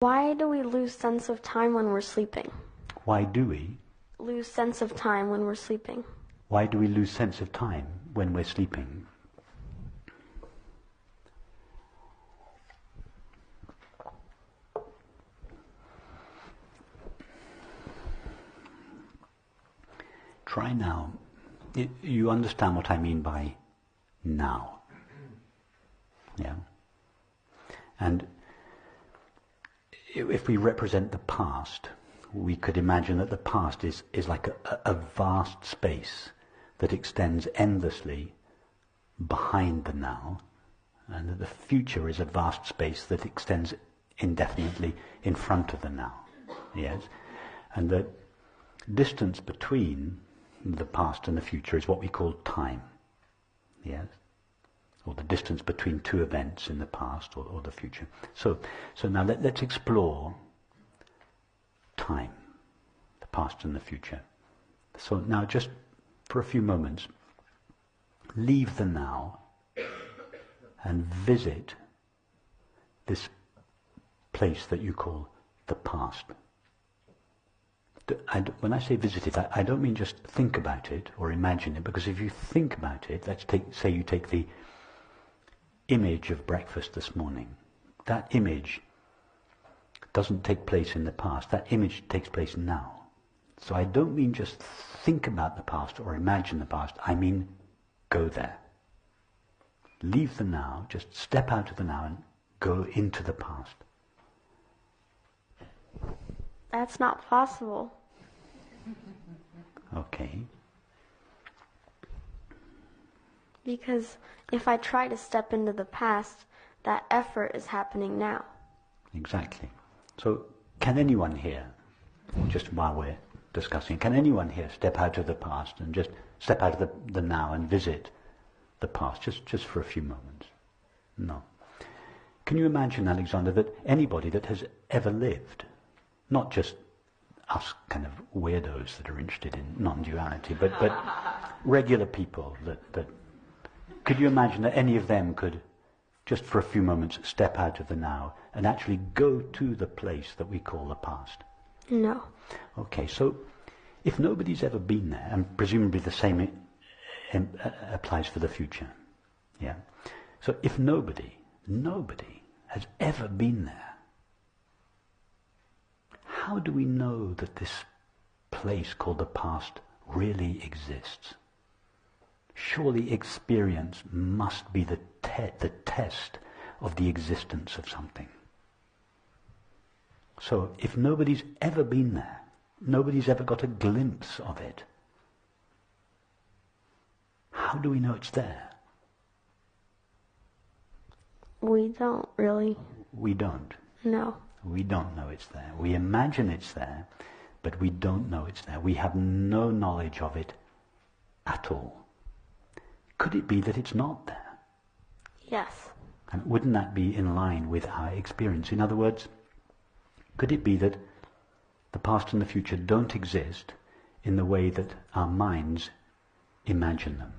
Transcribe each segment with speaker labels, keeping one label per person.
Speaker 1: Why do we lose sense of time when we're sleeping?
Speaker 2: Why do we?
Speaker 1: Lose sense of time when we're sleeping.
Speaker 2: Why do we lose sense of time when we're sleeping? Try now. You understand what I mean by now. Yeah? And if we represent the past, we could imagine that the past is like a vast space that extends endlessly behind the now, and that the future is a vast space that extends indefinitely in front of the now. Yes? And the distance between the past and the future is what we call time. Yes? Or the distance between two events in the past or the future. So now let's explore time, the past and the future. So now just for a few moments, leave the now and visit this place that you call the past. When I say visit it, I don't mean just think about it or imagine it, because if you think about it, say you take the image of breakfast this morning. That image doesn't take place in the past. That image takes place now. So I don't mean just think about the past or imagine the past. I mean go there. Leave the now, just step out of the now and go into the past.
Speaker 1: That's not possible.
Speaker 2: Okay.
Speaker 1: Because if I try to step into the past, that effort is happening now.
Speaker 2: Exactly. So can anyone here, just while we're discussing, can anyone here step out of the past and just step out of the now and visit the past, just for a few moments? No. Can you imagine, Alexander, that anybody that has ever lived, not just us kind of weirdos that are interested in non-duality, but regular people that could you imagine that any of them could, just for a few moments, step out of the now and actually go to the place that we call the past?
Speaker 1: No.
Speaker 2: Okay, so if nobody's ever been there, and presumably the same applies for the future, yeah? So if nobody has ever been there, how do we know that this place called the past really exists? Surely experience must be the test of the existence of something. So if nobody's ever been there, nobody's ever got a glimpse of it, how do we know it's there?
Speaker 1: We don't really.
Speaker 2: We don't.
Speaker 1: No.
Speaker 2: We don't know it's there. We imagine it's there, but we don't know it's there. We have no knowledge of it at all. Could it be that it's not there?
Speaker 1: Yes.
Speaker 2: And wouldn't that be in line with our experience? In other words, could it be that the past and the future don't exist in the way that our minds imagine them?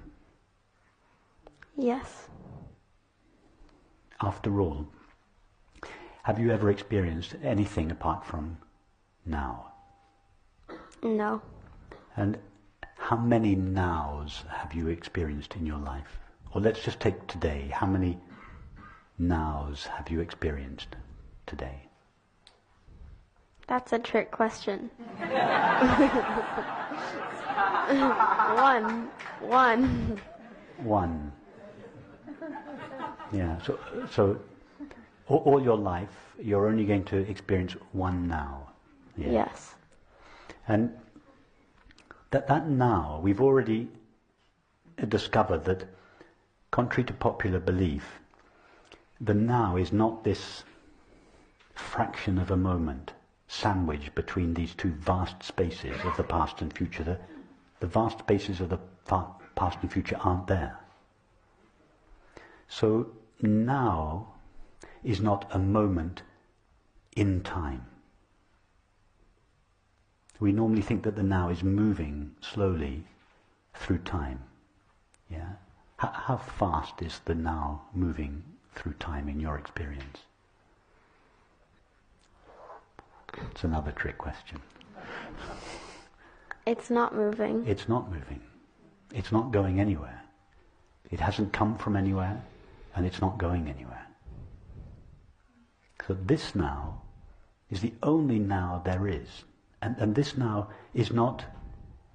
Speaker 1: Yes.
Speaker 2: After all, have you ever experienced anything apart from now?
Speaker 1: No.
Speaker 2: And how many nows have you experienced in your life? Or let's just take today. How many nows have you experienced today?
Speaker 1: That's a trick question. One.
Speaker 2: One. Yeah, so all your life, you're only going to experience one now. Yeah?
Speaker 1: Yes.
Speaker 2: And that now, we've already discovered that, contrary to popular belief, the now is not this fraction of a moment sandwiched between these two vast spaces of the past and future. The vast spaces of the past and future aren't there. So now is not a moment in time. We normally think that the now is moving slowly through time. Yeah? How fast is the now moving through time in your experience? It's another trick question.
Speaker 1: It's not moving.
Speaker 2: It's not moving. It's not going anywhere. It hasn't come from anywhere, and it's not going anywhere. So this now is the only now there is. And this now is not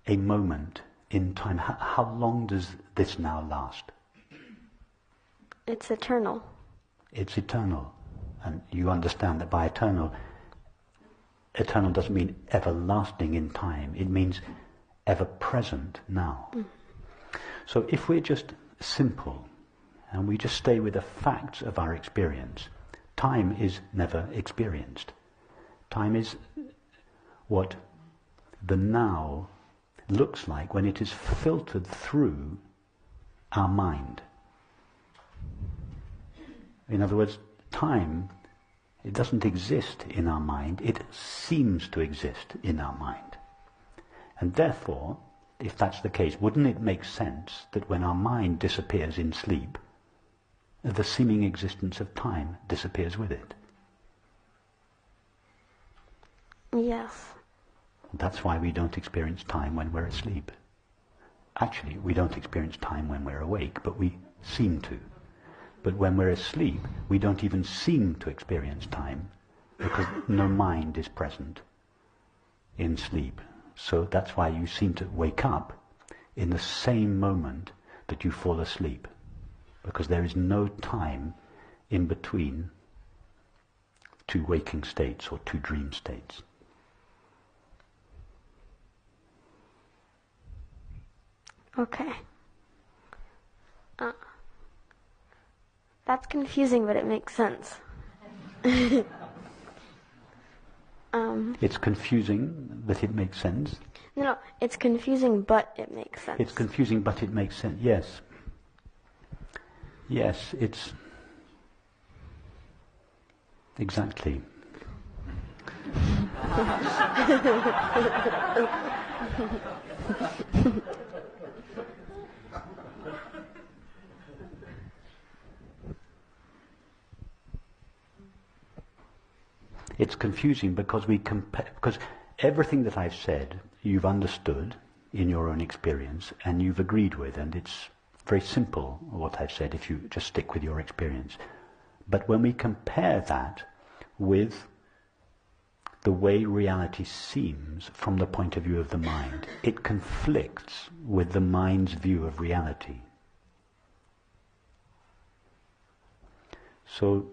Speaker 2: a moment in time. How long does this now last?
Speaker 1: It's eternal.
Speaker 2: It's eternal. And you understand that by eternal doesn't mean everlasting in time. It means ever present now. So if we're just simple and we just stay with the facts of our experience, time is never experienced. Time is what the now looks like when it is filtered through our mind. In other words, time, it doesn't exist in our mind, it seems to exist in our mind. And therefore, if that's the case, wouldn't it make sense that when our mind disappears in sleep, the seeming existence of time disappears with it?
Speaker 1: Yes.
Speaker 2: That's why we don't experience time when we're asleep. Actually, we don't experience time when we're awake, but we seem to. But when we're asleep, we don't even seem to experience time, because no mind is present in sleep. So that's why you seem to wake up in the same moment that you fall asleep, because there is no time in between two waking states or two dream states.
Speaker 1: Okay. That's confusing, but it makes sense.
Speaker 2: It's confusing, but it makes sense.
Speaker 1: No, it's confusing, but it makes sense.
Speaker 2: It's confusing, but it makes sense. Yes. Yes, it's... Exactly. It's confusing because because everything that I've said you've understood in your own experience and you've agreed with, and it's very simple what I've said if you just stick with your experience. But when we compare that with the way reality seems from the point of view of the mind, it conflicts with the mind's view of reality. So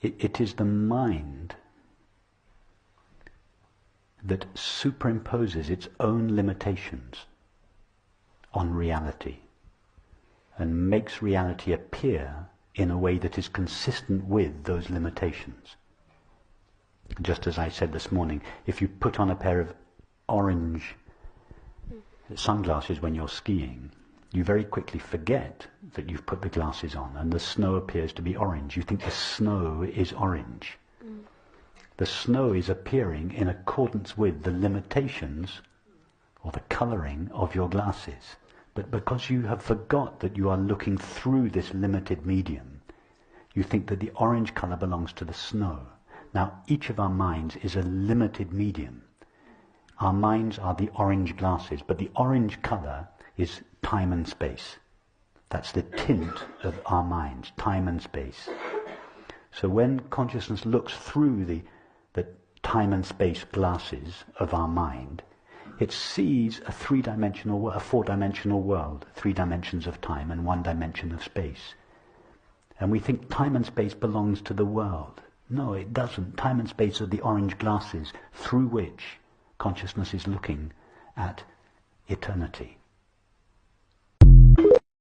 Speaker 2: it is the mind that superimposes its own limitations on reality and makes reality appear in a way that is consistent with those limitations. Just as I said this morning, if you put on a pair of orange sunglasses when you're skiing, you very quickly forget that you've put the glasses on and the snow appears to be orange. You think the snow is orange. The snow is appearing in accordance with the limitations or the colouring of your glasses. But because you have forgot that you are looking through this limited medium, you think that the orange colour belongs to the snow. Now, each of our minds is a limited medium. Our minds are the orange glasses, but the orange colour is time and space. That's the tint of our minds, time and space. So when consciousness looks through the time and space glasses of our mind, it sees a four-dimensional world, 3 dimensions of time and 1 dimension of space. And we think time and space belongs to the world. No, it doesn't. Time and space are the orange glasses through which consciousness is looking at eternity.